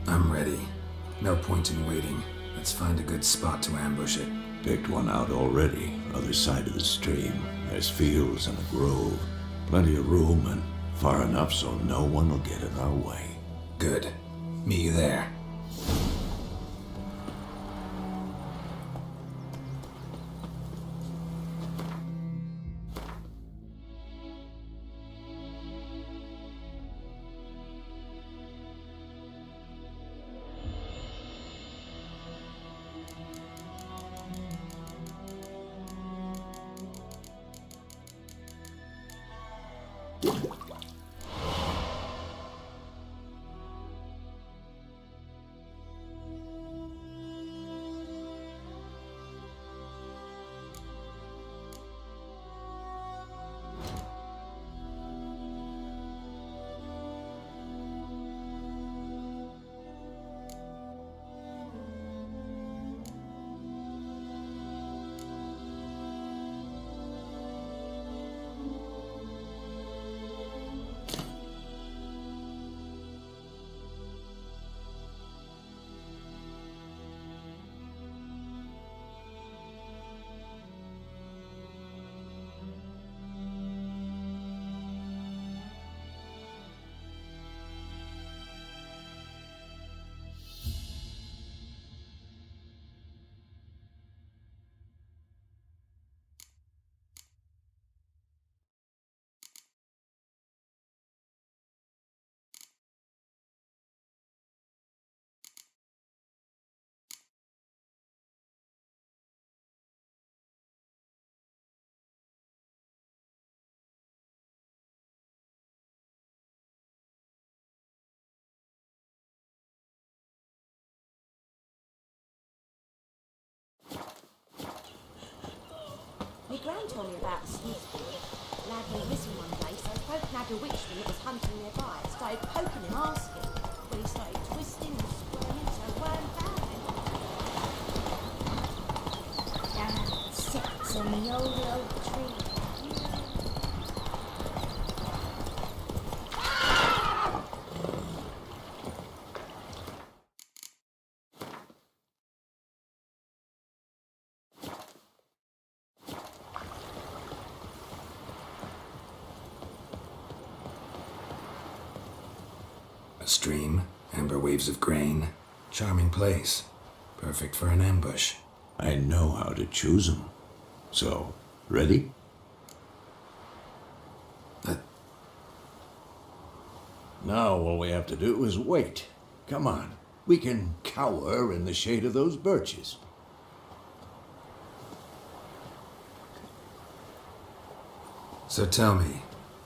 I'm ready. No point in waiting. Let's find a good spot to ambush it. Picked one out already, other side of the stream. There's fields and a grove. Plenty of room and far enough so no one will get in our way. Good. Meet you there. My gran told me about a sneak boy. Lad went missing one day, so folk nagged a witchman that was hunting nearby. Started poking him, asking. When he started twisting and squirming, so weren't found him. Down sits on the old tree. A stream, amber waves of grain. Charming place. Perfect for an ambush. I know how to choose 'em. So, ready? Now all we have to do is wait. Come on. We can cower in the shade of those birches. So tell me,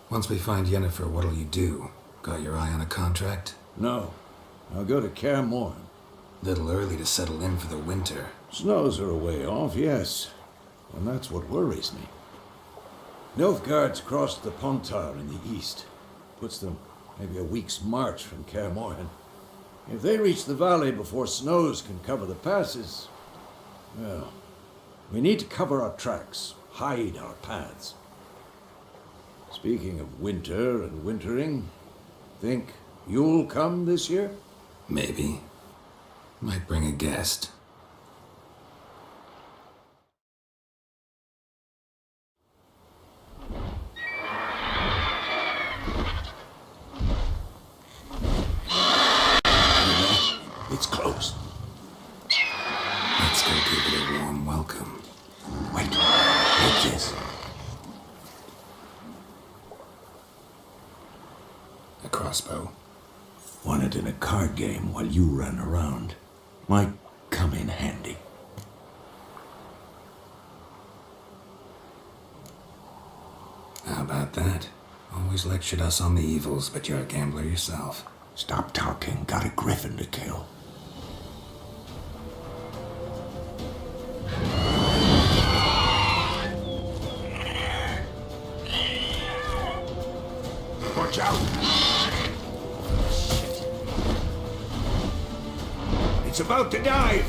once we find Yennefer, what'll you do? Got your eye on a contract? No. I'll go to Kaer Morhen. Little early to settle in for the winter. Snows are a way off, yes. And that's what worries me. Nilfgaard's crossed the Pontar in the east. Puts them maybe a week's march from Kaer Morhen. If they reach the valley before snows can cover the passes, well, we need to cover our tracks, hide our paths. Speaking of winter and wintering, think you'll come this year? Maybe. Might bring a guest. It's close. Let's go give it a warm welcome. Wait, take this. A crossbow. Won it in a card game while you ran around. Might come in handy. How about that? Always lectured us on the evils, but you're a gambler yourself. Stop talking. Got a griffin to kill. Watch out! Shit. It's about to dive!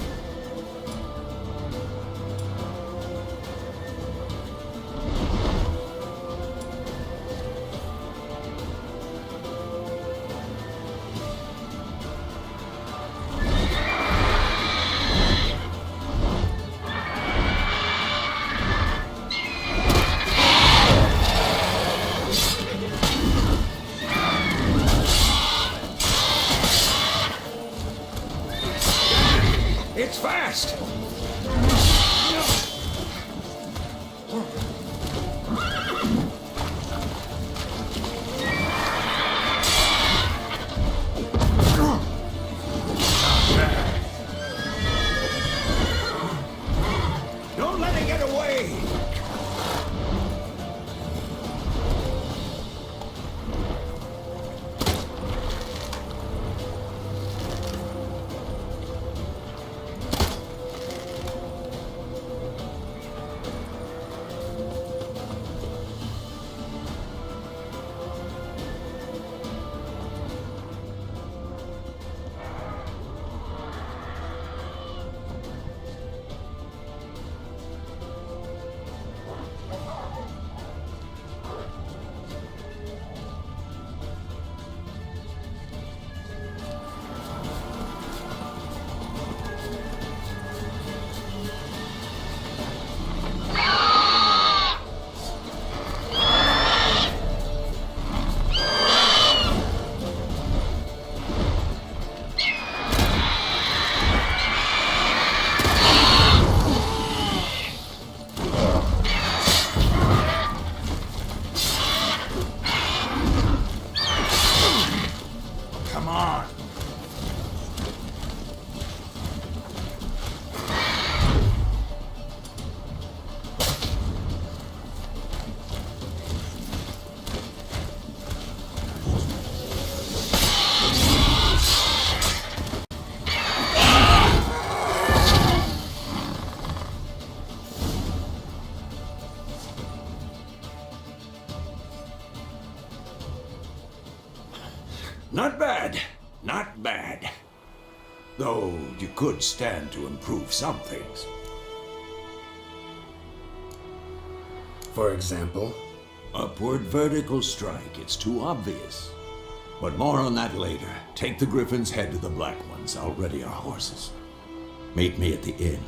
It's fast! Don't let it get away! Come on! Not bad. Not bad. Though you could stand to improve some things. For example? Upward vertical strike. It's too obvious. But more on that later. Take the Griffin's head to the Black Ones. I'll ready our horses. Meet me at the inn.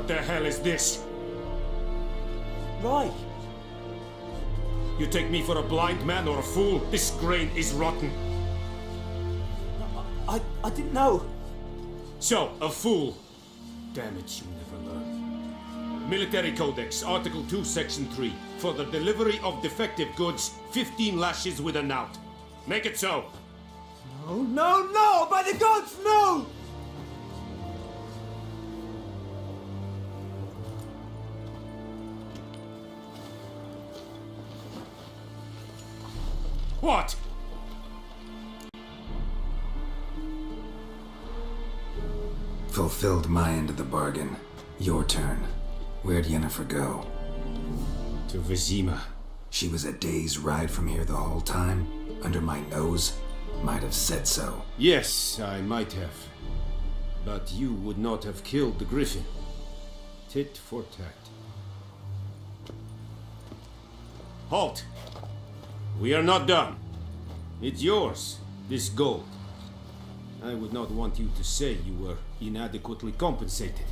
What the hell is this? Right. You take me for a blind man or a fool? This grain is rotten. I didn't know. So, a fool. Damn it, you never learn. Military Codex, Article 2, Section 3. For the delivery of defective goods, 15 lashes with a knout. Make it so. No, no, no! By the gods, no! What? Fulfilled my end of the bargain. Your turn. Where'd Yennefer go? To Vizima. She was a day's ride from here the whole time? Under my nose? Might have said so. Yes, I might have. But you would not have killed the griffin. Tit for tat. Halt! We are not done. It's yours, this gold. I would not want you to say you were inadequately compensated.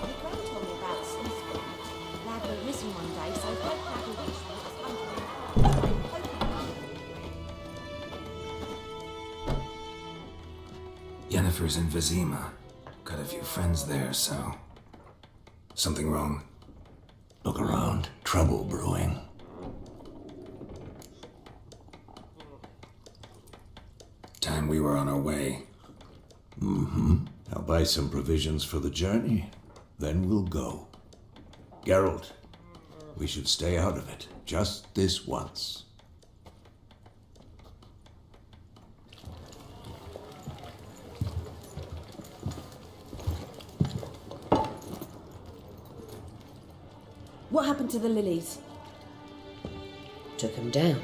My gran told me about a Smithman. Lad went missing one day, so Pope had a wish when it was hunting. Yennefer's in Vizima. Got a few friends there, so... Something wrong? Look around. Trouble brewing. Time we were on our way. I'll buy some provisions for the journey. Then we'll go. Geralt, we should stay out of it. Just this once. What happened to the lilies? Took him down.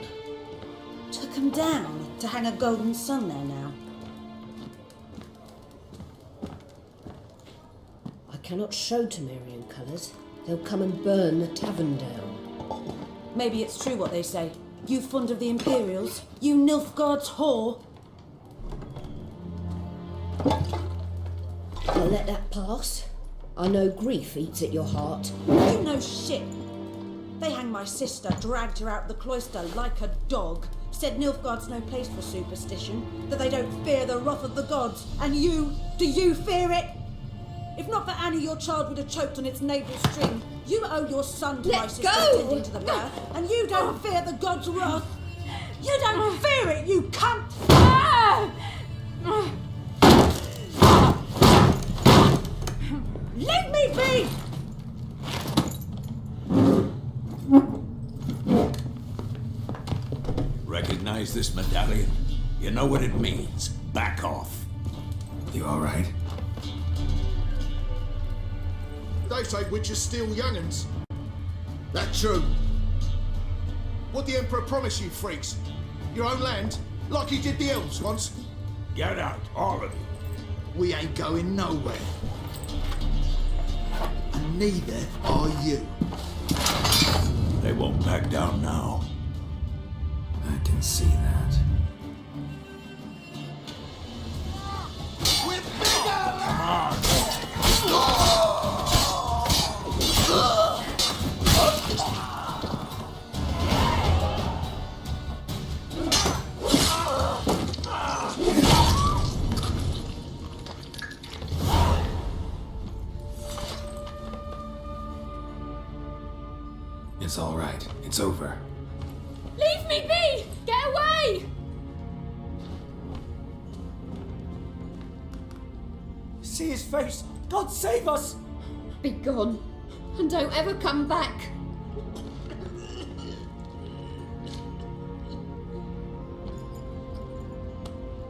Took them down to hang a golden sun there now. I cannot show Temerian colours. They'll come and burn the tavern down. Maybe it's true what they say. You fond of the Imperials? You Nilfgaard's whore? I'll let that pass. I know grief eats at your heart. You know shit. They hanged my sister, dragged her out the cloister like a dog. Said Nilfgaard's no place for superstition, that they don't fear the wrath of the gods. And you, do you fear it? If not for Annie, your child would have choked on its navel string. You owe your son to my Let sister go! tending to the birth, and you don't fear the gods' wrath. You don't fear it, you cunt! Leave me be! Recognize this medallion? You know what it means. Back off. You alright? They say witches steal young'uns. That true? What the Emperor promise you, freaks? Your own land? Like he did the elves once? Get out, all of you. We ain't going nowhere. And neither are you. They won't back down now. I can see that. We're bigger! Come on. It's alright. It's over. Leave me be! Get away! See his face? God save us! Be gone, and don't ever come back.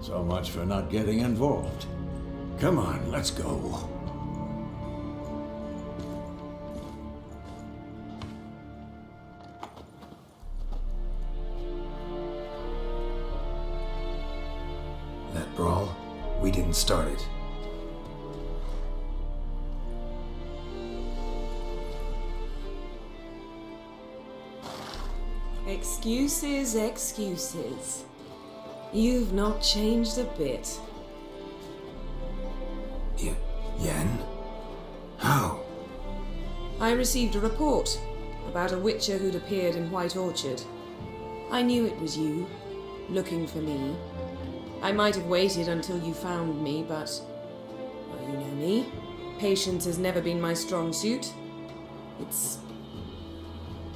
So much for not getting involved. Come on, let's go. That brawl, we didn't start it. Excuses, excuses. You've not changed a bit. Yen? How? I received a report about a witcher who'd appeared in White Orchard. I knew it was you, looking for me. I might have waited until you found me, but... well, you know me. Patience has never been my strong suit. It's...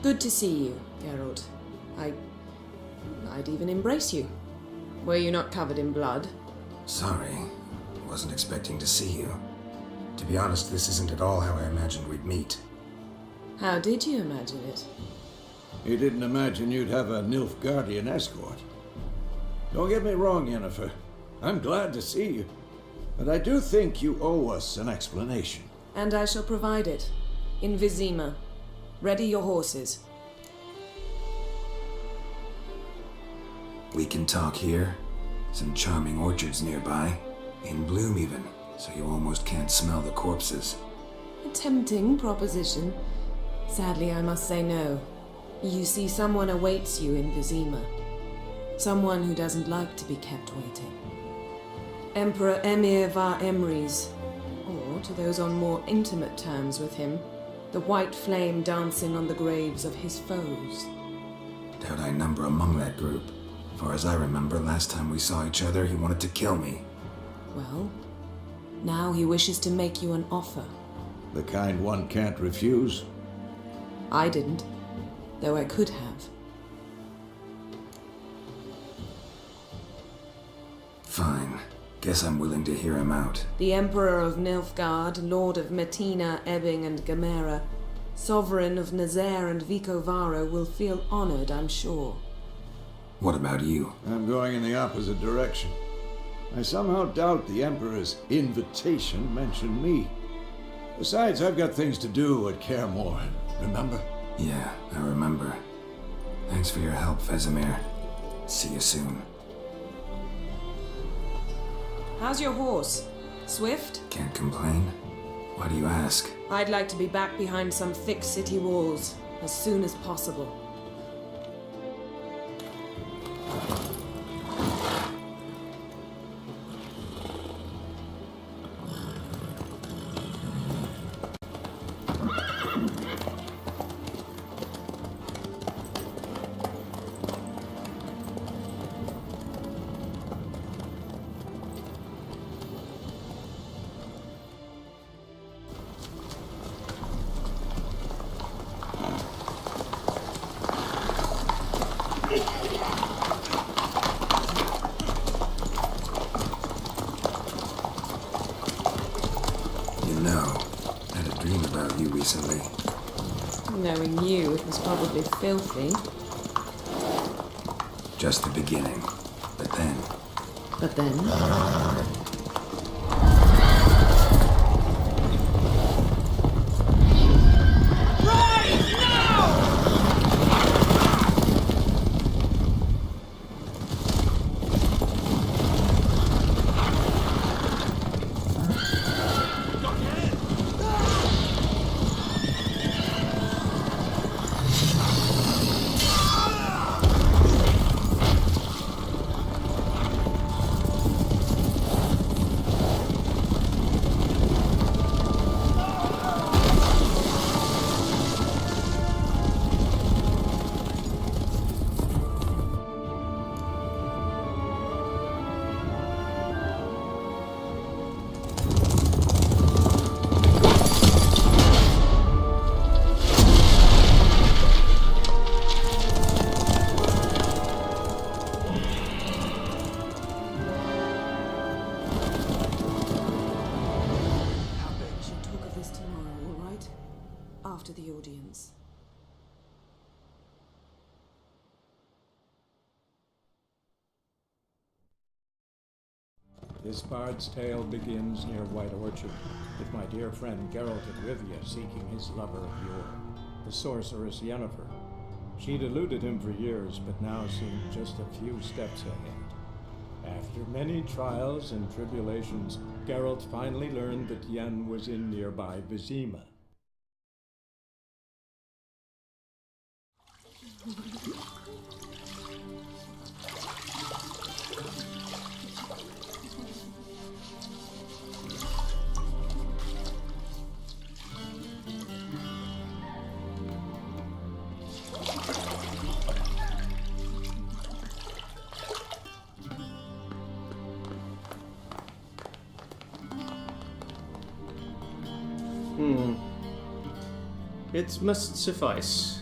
good to see you, Geralt. I'd even embrace you. Were you not covered in blood? Sorry. Wasn't expecting to see you. To be honest, this isn't at all how I imagined we'd meet. How did you imagine it? You didn't imagine you'd have a Nilfgaardian escort. Don't get me wrong, Yennefer. I'm glad to see you. But I do think you owe us an explanation. And I shall provide it. In Vizima. Ready your horses. We can talk here. Some charming orchards nearby. In bloom even, so you almost can't smell the corpses. A tempting proposition. Sadly, I must say no. You see, someone awaits you in Vizima. Someone who doesn't like to be kept waiting. Emperor Emir var Emrys, or to those on more intimate terms with him, the white flame dancing on the graves of his foes. Doubt I number among that group. Far as I remember, last time we saw each other, he wanted to kill me. Well, now he wishes to make you an offer. The kind one can't refuse. I didn't, though I could have. Fine. Guess I'm willing to hear him out. The Emperor of Nilfgaard, Lord of Metina, Ebbing, and Gamera, Sovereign of Nazaire and Vicovaro, will feel honored, I'm sure. What about you? I'm going in the opposite direction. I somehow doubt the Emperor's invitation mentioned me. Besides, I've got things to do at Kaer Morhen, remember? Yeah, I remember. Thanks for your help, Vesemir. See you soon. How's your horse? Swift? Can't complain. Why do you ask? I'd like to be back behind some thick city walls as soon as possible. You know, I had a dream about you recently. Knowing you, it was probably filthy. Just the beginning. But then... But then... after the audience. This bard's tale begins near White Orchard, with my dear friend Geralt of Rivia seeking his lover of yore, the sorceress Yennefer. She'd eluded him for years, but now seemed just a few steps ahead. After many trials and tribulations, Geralt finally learned that Yen was in nearby Vizima. It must suffice.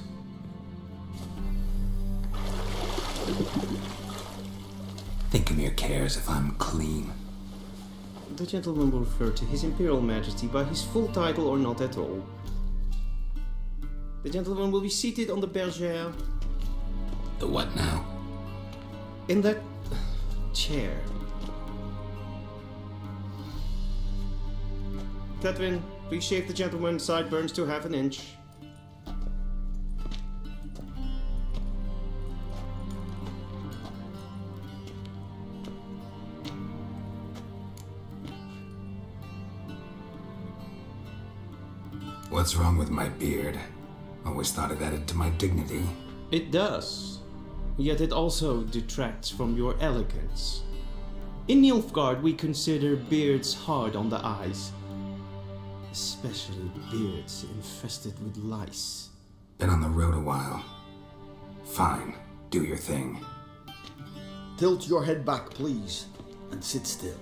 Thinkemere cares if I'm clean. The gentleman will refer to His Imperial Majesty by his full title or not at all. The gentleman will be seated on the bergère. The what now? In that chair. Catherine, please shave the gentleman's sideburns to half an inch. What's wrong with my beard? Always thought it added to my dignity. It does. Yet it also detracts from your elegance. In Nilfgaard, we consider beards hard on the eyes. Especially beards infested with lice. Been on the road a while. Fine, do your thing. Tilt your head back, please, and sit still.